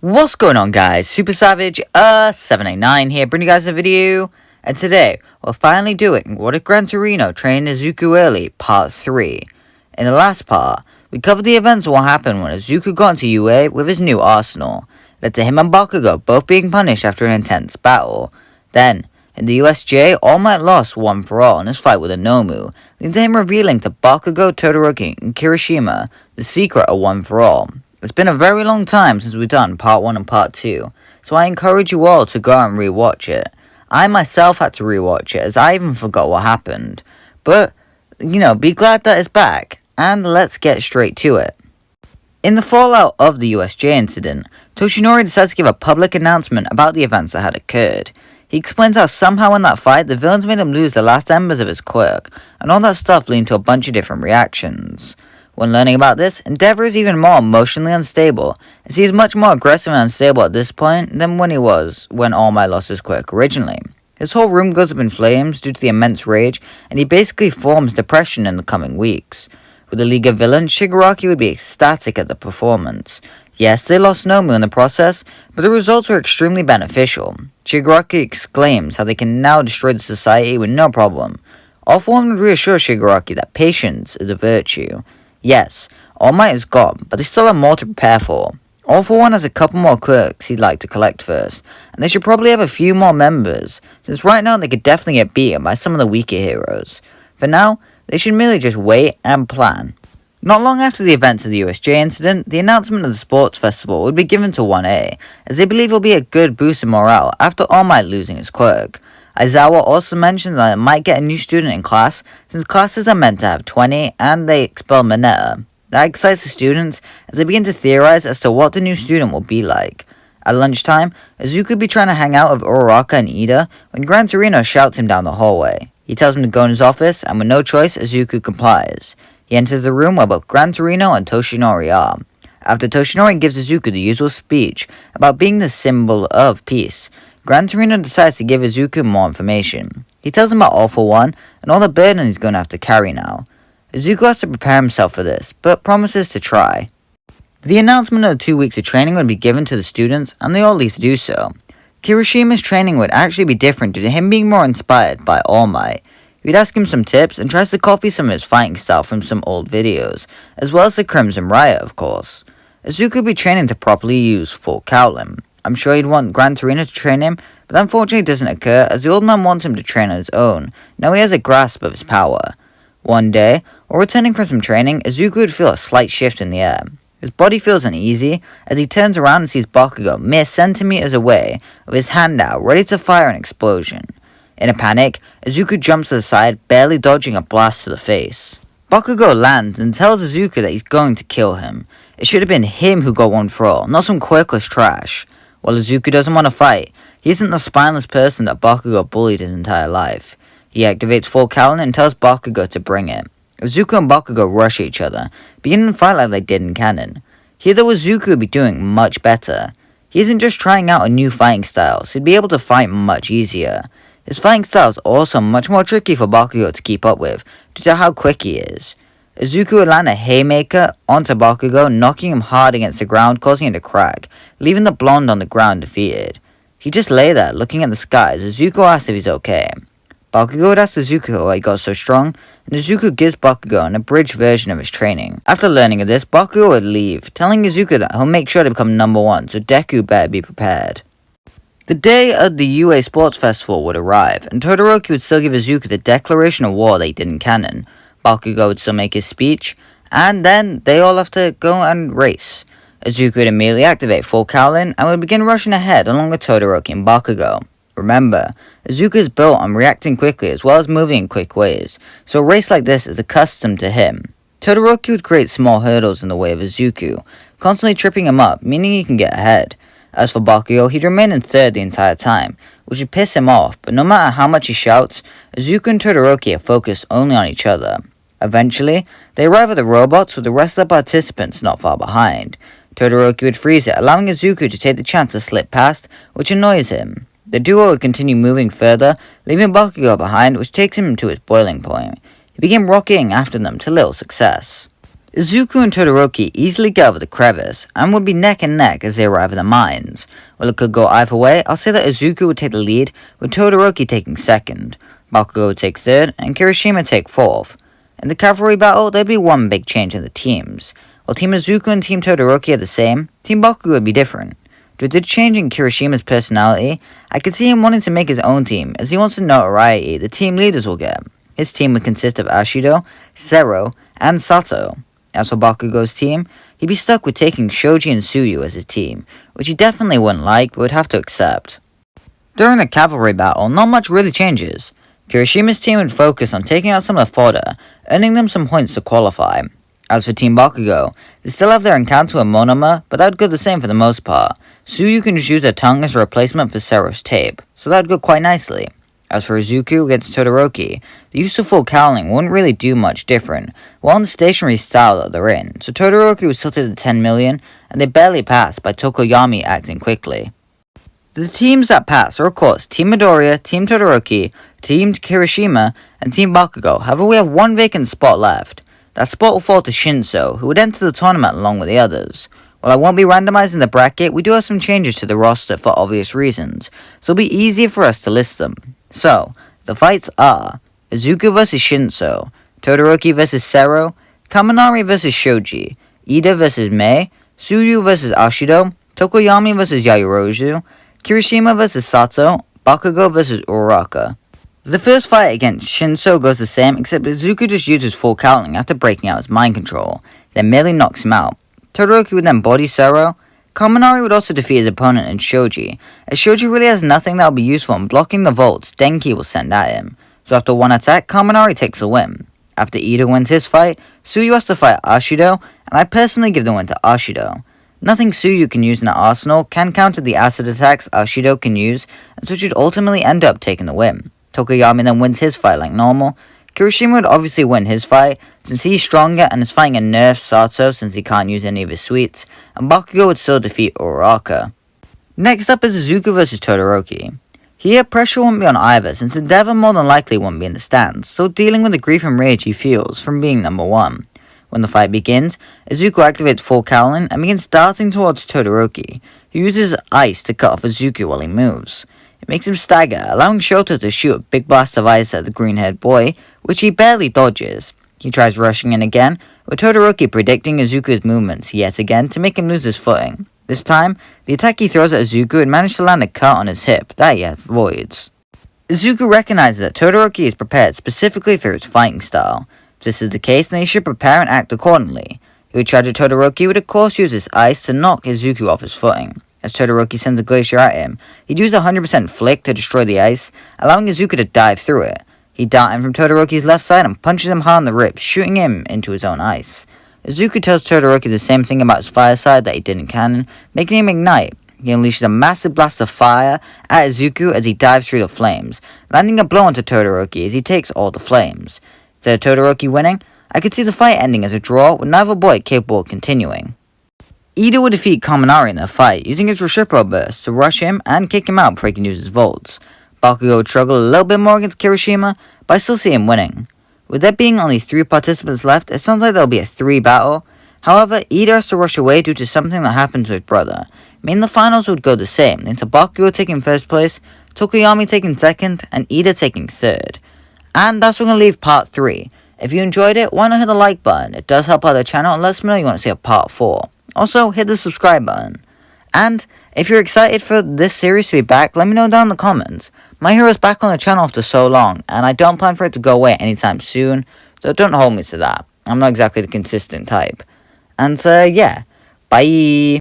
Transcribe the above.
What's going on, guys? Super Savage 789 here, bringing you guys a video. And today we're finally doing What If Gran Torino trained Izuku early, part 3. In the last part, we covered the events of what happened when Izuku got into UA with his new arsenal, led to him and Bakugo both being punished after an intense battle. Then, in the USJ, All Might lost one for all in his fight with Inomu, leading to him revealing to Bakugo, Todoroki, and Kirishima the secret of one for all. It's been a very long time since we've done part 1 and part 2, so I encourage you all to go and rewatch it. I myself had to rewatch it as I even forgot what happened. But, be glad that it's back, and let's get straight to it. In the fallout of the USJ incident, Toshinori decides to give a public announcement about the events that had occurred. He explains how somehow in that fight, the villains made him lose the last embers of his quirk, and all that stuff leading to a bunch of different reactions. When learning about this, Endeavor is even more emotionally unstable, as he is much more aggressive and unstable at this point than when he was when All Might lost his quirk originally. His whole room goes up in flames due to the immense rage, and he basically forms depression in the coming weeks. With the League of Villains, Shigaraki would be ecstatic at the performance. Yes, they lost Nomu in the process, but the results were extremely beneficial. Shigaraki exclaims how they can now destroy the society with no problem. All for One would reassure Shigaraki that patience is a virtue. Yes, All Might is gone, but they still have more to prepare for. All for One has a couple more quirks he'd like to collect first, and they should probably have a few more members, since right now they could definitely get beaten by some of the weaker heroes. For now, they should merely just wait and plan. Not long after the events of the USJ incident, the announcement of the sports festival would be given to 1A, as they believe it will be a good boost in morale after All Might losing his quirk. Aizawa also mentions that it might get a new student in class, since classes are meant to have 20, and they expel Mineta. That excites the students, as they begin to theorize as to what the new student will be like. At lunchtime, Izuku would be trying to hang out with Uraraka and Ida, when Gran Torino shouts him down the hallway. He tells him to go in his office, and with no choice, Izuku complies. He enters the room where both Gran Torino and Toshinori are. After Toshinori gives Izuku the usual speech about being the symbol of peace, Gran Torino decides to give Izuku more information. He tells him about All for One and all the burden he's going to have to carry now. Izuku has to prepare himself for this, but promises to try. The announcement of the 2 weeks of training would be given to the students, and they all leave to do so. Kirishima's training would actually be different due to him being more inspired by All Might. He'd ask him some tips and tries to copy some of his fighting style from some old videos, as well as the Crimson Riot, of course. Izuku would be training to properly use full Kowlin. I'm sure he'd want Gran Torino to train him, but unfortunately it doesn't occur as the old man wants him to train on his own. Now he has a grasp of his power. One day, while returning from some training, Izuku would feel a slight shift in the air. His body feels uneasy as he turns around and sees Bakugo mere centimeters away, with his hand out ready to fire an explosion. In a panic, Izuku jumps to the side, barely dodging a blast to the face. Bakugo lands and tells Izuku that he's going to kill him. It should have been him who got one for all, not some quirkless trash. While Izuku doesn't want to fight, he isn't the spineless person that Bakugo bullied his entire life. He activates full Kowlin and tells Bakugo to bring it. Izuku and Bakugo rush each other, beginning to fight like they did in canon. Here though, Izuku would be doing much better. He isn't just trying out a new fighting style, so he'd be able to fight much easier. His fighting style is also much more tricky for Bakugo to keep up with, due to how quick he is. Izuku would land a haymaker onto Bakugo, knocking him hard against the ground, causing him to crack, leaving the blonde on the ground defeated. He just lay there, looking at the sky as Izuku asks if he's okay. Bakugo would ask Izuku why he got so strong, and Izuku gives Bakugo an abridged version of his training. After learning of this, Bakugo would leave, telling Izuku that he'll make sure to become number 1, so Deku better be prepared. The day of the UA Sports Festival would arrive, and Todoroki would still give Izuku the declaration of war they did in canon. Bakugo would still make his speech, and then they all have to go and race. Izuku would immediately activate full Kowlin and would begin rushing ahead along with Todoroki and Bakugo. Remember, Izuku is built on reacting quickly as well as moving in quick ways, so a race like this is accustomed to him. Todoroki would create small hurdles in the way of Izuku, constantly tripping him up, meaning he can get ahead. As for Bakugo, he'd remain in third the entire time, which would piss him off, but no matter how much he shouts, Izuku and Todoroki are focused only on each other. Eventually, they arrive at the robots with the rest of the participants not far behind. Todoroki would freeze it, allowing Izuku to take the chance to slip past, which annoys him. The duo would continue moving further, leaving Bakugo behind, which takes him to its boiling point. He began rocketing after them to little success. Izuku and Todoroki easily get over the crevice, and would be neck and neck as they arrive at the mines. While it could go either way, I'll say that Izuku would take the lead, with Todoroki taking second. Bakugo would take third, and Kirishima take fourth. In the cavalry battle, there'd be one big change in the teams. While Team Izuku and Team Todoroki are the same, Team Bakugo would be different. Due to the change in Kirishima's personality, I could see him wanting to make his own team, as he wants the notoriety the team leaders will get. His team would consist of Ashido, Zero, and Sato. As for Bakugo's team, he'd be stuck with taking Shoji and Tsuyu as his team, which he definitely wouldn't like but would have to accept. During the cavalry battle, not much really changes. Kirishima's team would focus on taking out some of the fodder, earning them some points to qualify. As for Team Bakugo, they still have their encounter with Monoma, but that would go the same for the most part. Tsuyu can just use her tongue as a replacement for Sero's tape, so that would go quite nicely. As for Izuku against Todoroki, the use of full cowling wouldn't really do much different, while in the stationary style that they're in, so Todoroki was tilted to 10 million, and they barely passed by Tokoyami acting quickly. The teams that pass are of course Team Midoriya, Team Todoroki, Team Kirishima, and Team Bakugo. However, we have one vacant spot left. That spot will fall to Shinso, who would enter the tournament along with the others. While I won't be randomizing the bracket, we do have some changes to the roster for obvious reasons, so it'll be easier for us to list them. So, the fights are Izuku vs Shinso, Todoroki vs Zero, Kaminari vs Shoji, Ida vs Mei, Tsuyu vs Ashido, Tokoyami vs Yaoyorozu, Kirishima vs Sato, Bakugo vs Uraraka. The first fight against Shinso goes the same, except Izuku just uses full cowling after breaking out his mind control, then merely knocks him out. Todoroki would then body Zero. Kaminari would also defeat his opponent in Shoji, as Shoji really has nothing that will be useful in blocking the volts Denki will send at him, so after one attack, Kaminari takes the win. After Ida wins his fight, Tsuyu has to fight Ashido, and I personally give the win to Ashido. Nothing Tsuyu can use in her arsenal can counter the acid attacks Ashido can use, and so she'd ultimately end up taking the win. Tokoyami then wins his fight like normal. Kirishima would obviously win his fight, since he's stronger and is fighting a nerfed Sato since he can't use any of his sweets, and Bakugo would still defeat Uraraka. Next up is Izuku vs Todoroki. Here, pressure won't be on either, since Endeavor more than likely won't be in the stands, still dealing with the grief and rage he feels from being number one. When the fight begins, Izuku activates full cowling and begins darting towards Todoroki, who uses ice to cut off Izuku while he moves. It makes him stagger, allowing Shoto to shoot a big blast of ice at the green-haired boy, which he barely dodges. He tries rushing in again, with Todoroki predicting Izuku's movements yet again to make him lose his footing. This time, the attack he throws at Izuku would manage to land a cut on his hip that he avoids. Izuku recognizes that Todoroki is prepared specifically for his fighting style. If this is the case, then he should prepare and act accordingly. He would charge at Todoroki would of course use his ice to knock Izuku off his footing. As Todoroki sends a glacier at him, he'd use a 100% flick to destroy the ice, allowing Izuku to dive through it. He'd dart in from Todoroki's left side and punches him hard in the ribs, shooting him into his own ice. Izuku tells Todoroki the same thing about his fire side that he did in canon, making him ignite. He unleashes a massive blast of fire at Izuku as he dives through the flames, landing a blow onto Todoroki as he takes all the flames. Instead of Todoroki winning, I could see the fight ending as a draw with neither boy capable of continuing. Ida would defeat Kaminari in their fight, using his Reciprocal Burst to rush him and kick him out before he can use his volts. Bakugo would struggle a little bit more against Kirishima, but I still see him winning. With there being only 3 participants left, it sounds like there'll be a 3 battle. However, Ida has to rush away due to something that happened to his brother. Meaning the finals would go the same, into Bakugo taking first place, Tokoyami taking second, and Ida taking third. And that's where we're going to leave part 3. If you enjoyed it, why not hit the like button? It does help out the channel and lets me know you want to see a part 4. Also, hit the subscribe button. And if you're excited for this series to be back, let me know down in the comments. My Hero's back on the channel after so long, and I don't plan for it to go away anytime soon, so don't hold me to that. I'm not exactly the consistent type. And yeah, bye!